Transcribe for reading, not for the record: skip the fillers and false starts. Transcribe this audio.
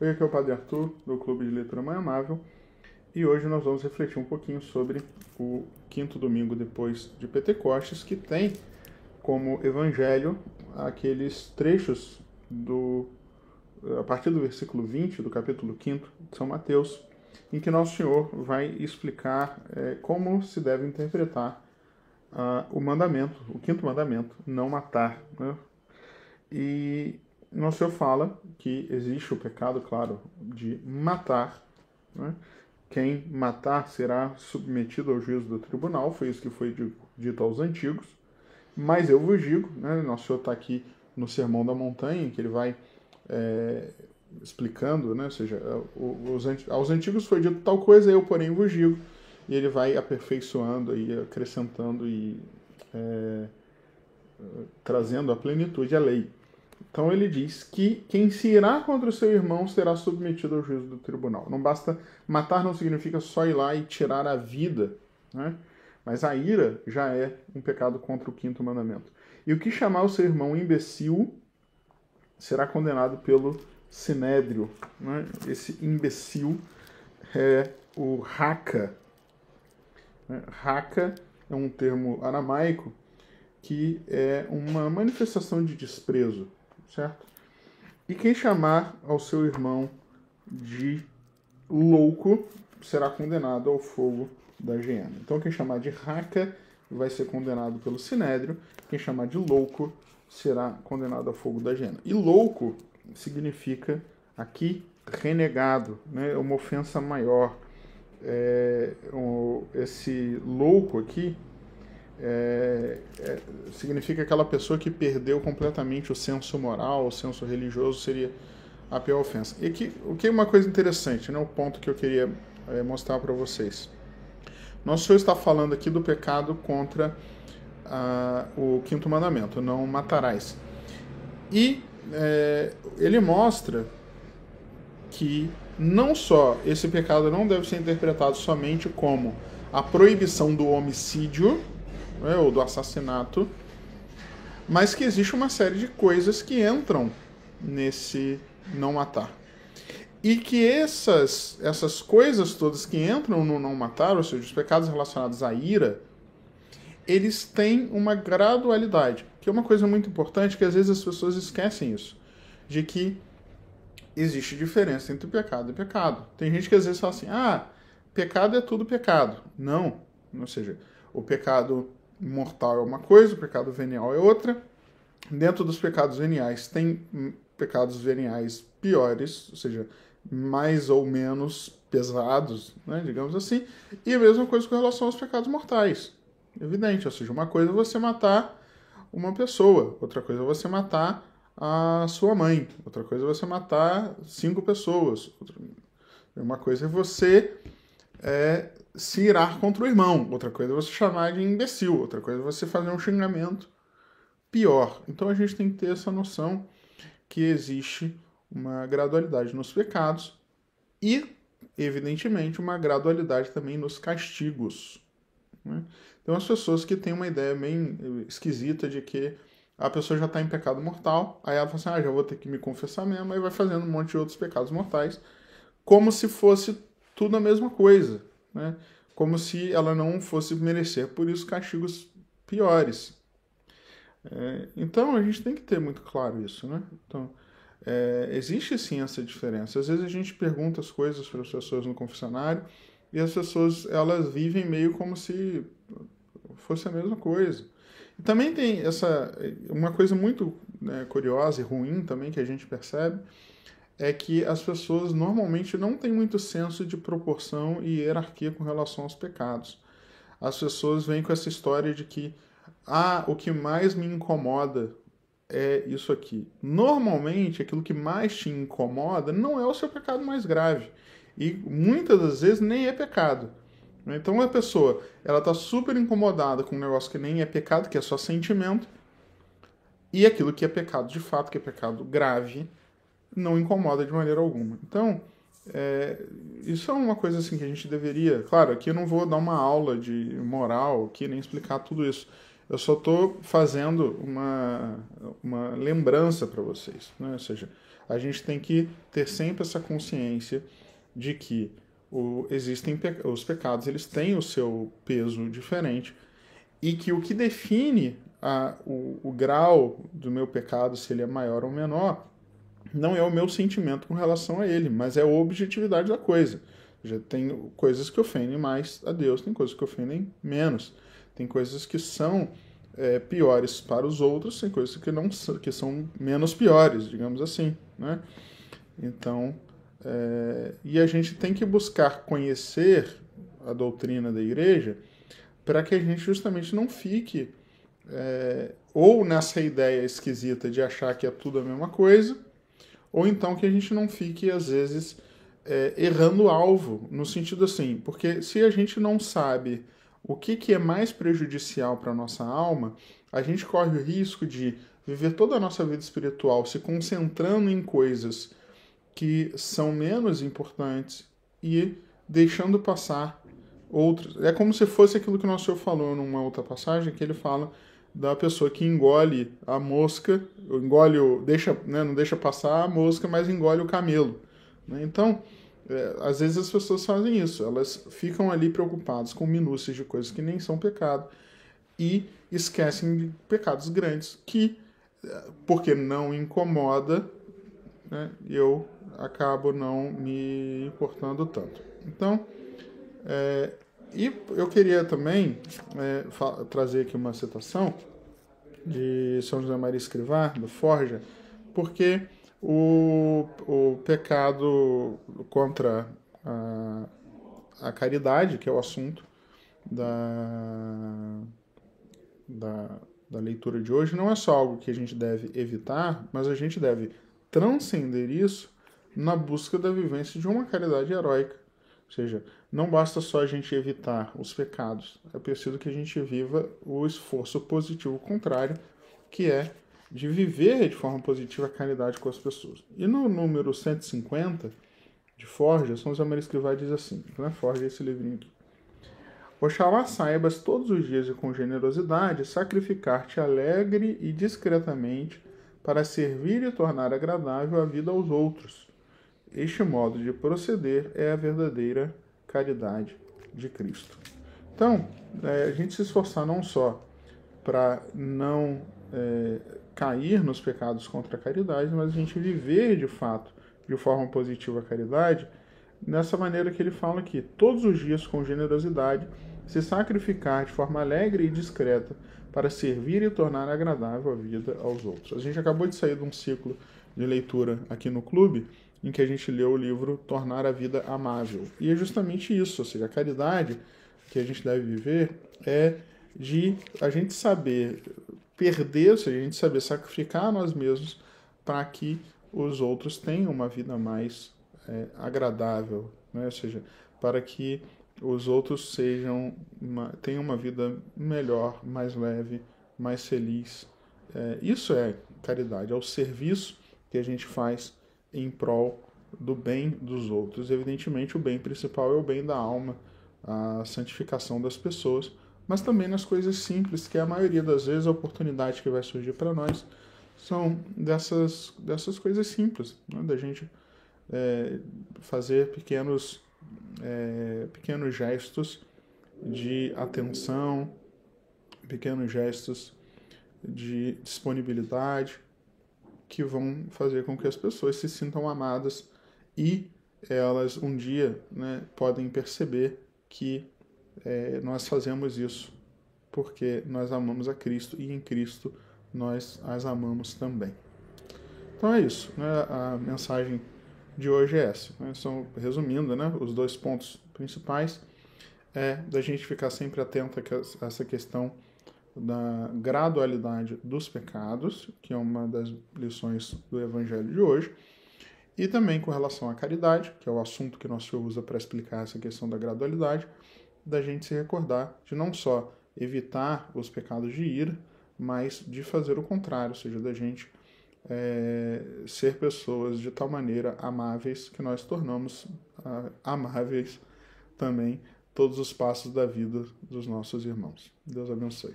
Oi, aqui é o Padre Arthur, do Clube de Leitura Mãe Amável, e hoje nós vamos refletir um pouquinho sobre o quinto domingo depois de Pentecostes, que tem como evangelho aqueles trechos a partir do versículo 20 do capítulo 5 de São Mateus, em que Nosso Senhor vai explicar como se deve interpretar o mandamento, o quinto mandamento, não matar, né? E Nosso Senhor fala que existe o pecado, claro, de matar, né? Quem matar será submetido ao juízo do tribunal, foi isso que foi dito aos antigos. Mas eu vos digo, né? Nosso Senhor está aqui no Sermão da Montanha, em que ele vai explicando, né? Ou seja, aos antigos foi dito tal coisa, eu porém vos digo. E ele vai aperfeiçoando e acrescentando e trazendo à plenitude a lei. Então ele diz que quem se irá contra o seu irmão será submetido ao juízo do tribunal. Não basta matar, não significa só ir lá e tirar a vida, né? Mas a ira já é um pecado contra o quinto mandamento. E o que chamar o seu irmão imbecil será condenado pelo sinédrio, né? Esse imbecil é o raca. Raca é um termo aramaico que é uma manifestação de desprezo, certo? E quem chamar ao seu irmão de louco será condenado ao fogo da hiena. Então quem chamar de raca vai ser condenado pelo sinédrio, quem chamar de louco será condenado ao fogo da hiena. E louco significa aqui renegado, né? Uma ofensa maior. Esse louco aqui significa aquela pessoa que perdeu completamente o senso moral, o senso religioso, seria a pior ofensa. E aqui, o que é uma coisa interessante, né? O ponto que eu queria mostrar para vocês. Nosso Senhor está falando aqui do pecado contra o quinto mandamento, não matarás. E ele mostra que não só esse pecado não deve ser interpretado somente como a proibição do homicídio, né, ou do assassinato, mas que existe uma série de coisas que entram nesse não matar. E que essas coisas todas que entram no não matar, ou seja, os pecados relacionados à ira, eles têm uma gradualidade, que é uma coisa muito importante, que às vezes as pessoas esquecem isso, de que existe diferença entre pecado e pecado. Tem gente que às vezes fala assim, pecado é tudo pecado. Não, ou seja, o pecado mortal é uma coisa, o pecado venial é outra. Dentro dos pecados veniais tem pecados veniais piores, ou seja, mais ou menos pesados, né, digamos assim, e a mesma coisa com relação aos pecados mortais. Evidente, ou seja, uma coisa é você matar uma pessoa, outra coisa é você matar a sua mãe, outra coisa é você matar 5 pessoas, uma coisa é você se irar contra o irmão, outra coisa é você chamar de imbecil, outra coisa é você fazer um xingamento pior. Então a gente tem que ter essa noção que existe uma gradualidade nos pecados e, evidentemente, uma gradualidade também nos castigos, né? Então as pessoas que têm uma ideia bem esquisita de que a pessoa já está em pecado mortal, aí ela fala assim, já vou ter que me confessar mesmo, aí vai fazendo um monte de outros pecados mortais, como se fosse tudo a mesma coisa, né? Como se ela não fosse merecer, por isso, castigos piores. Então a gente tem que ter muito claro isso, né? Então, existe sim essa diferença. Às vezes a gente pergunta as coisas para as pessoas no confessionário e as pessoas elas vivem meio como se fosse a mesma coisa. E também tem uma coisa muito, né, curiosa e ruim também que a gente percebe, é que as pessoas normalmente não têm muito senso de proporção e hierarquia com relação aos pecados. As pessoas vêm com essa história de que o que mais me incomoda é isso aqui. Normalmente, aquilo que mais te incomoda não é o seu pecado mais grave. E muitas das vezes nem é pecado. Então a pessoa ela está super incomodada com um negócio que nem é pecado, que é só sentimento, e aquilo que é pecado de fato, que é pecado grave, não incomoda de maneira alguma. Então, isso é uma coisa assim que a gente deveria... Claro, aqui eu não vou dar uma aula de moral aqui, nem explicar tudo isso. Eu só estou fazendo uma lembrança para vocês, né? Ou seja, a gente tem que ter sempre essa consciência de que existem os pecados, eles têm o seu peso diferente, e que o que define o grau do meu pecado, se ele é maior ou menor, não é o meu sentimento com relação a ele, mas é a objetividade da coisa. Já tem coisas que ofendem mais a Deus, tem coisas que ofendem menos. Tem coisas que são piores para os outros, tem coisas que são menos piores, digamos assim, né? Então, e a gente tem que buscar conhecer a doutrina da igreja para que a gente justamente não fique ou nessa ideia esquisita de achar que é tudo a mesma coisa, ou então que a gente não fique, às vezes, errando o alvo, no sentido assim, porque se a gente não sabe o que é mais prejudicial para a nossa alma, a gente corre o risco de viver toda a nossa vida espiritual se concentrando em coisas que são menos importantes e deixando passar outras. É como se fosse aquilo que o nosso Senhor falou numa outra passagem, que ele fala da pessoa que engole a mosca, não deixa passar a mosca, mas engole o camelo. Então, às vezes as pessoas fazem isso, elas ficam ali preocupadas com minúcias de coisas que nem são pecado e esquecem de pecados grandes que, porque não incomoda, né, eu acabo não me importando tanto. Então, e eu queria também trazer aqui uma citação de São José Maria Escrivá, do Forja, porque o pecado contra a caridade, que é o assunto da leitura de hoje, não é só algo que a gente deve evitar, mas a gente deve transcender isso na busca da vivência de uma caridade heróica. Ou seja, não basta só a gente evitar os pecados, é preciso que a gente viva o esforço positivo contrário, que é de viver de forma positiva a caridade com as pessoas. E no número 150 de Forja, São José Maria Escrivá diz assim, né? Forja esse livrinho aqui. Oxalá saibas todos os dias e com generosidade sacrificar-te alegre e discretamente para servir e tornar agradável a vida aos outros. Este modo de proceder é a verdadeira caridade de Cristo. Então, a gente se esforçar não só para não cair nos pecados contra a caridade, mas a gente viver de fato de forma positiva a caridade, nessa maneira que ele fala aqui, todos os dias com generosidade, se sacrificar de forma alegre e discreta para servir e tornar agradável a vida aos outros. A gente acabou de sair de um ciclo de leitura aqui no clube, em que a gente leu o livro Tornar a Vida Amável. E é justamente isso, ou seja, a caridade que a gente deve viver é de a gente saber perder, ou seja, a gente saber sacrificar a nós mesmos para que os outros tenham uma vida mais agradável, né? Ou seja, para que os outros tenham uma vida melhor, mais leve, mais feliz. Isso é caridade, é o serviço que a gente faz em prol do bem dos outros. Evidentemente, o bem principal é o bem da alma, a santificação das pessoas, mas também nas coisas simples, que a maioria das vezes a oportunidade que vai surgir para nós são dessas coisas simples, né? Da gente fazer pequenos gestos de atenção, pequenos gestos de disponibilidade, que vão fazer com que as pessoas se sintam amadas e elas um dia, né, podem perceber que nós fazemos isso porque nós amamos a Cristo e em Cristo nós as amamos também. Então é isso, né? A mensagem de hoje é essa, né? Resumindo, né, os dois pontos principais da gente ficar sempre atento a essa questão da gradualidade dos pecados, que é uma das lições do Evangelho de hoje, e também com relação à caridade, que é o assunto que nosso Senhor usa para explicar essa questão da gradualidade, da gente se recordar de não só evitar os pecados de ira, mas de fazer o contrário, ou seja, da gente ser pessoas de tal maneira amáveis que nós tornamos amáveis também todos os passos da vida dos nossos irmãos. Deus abençoe.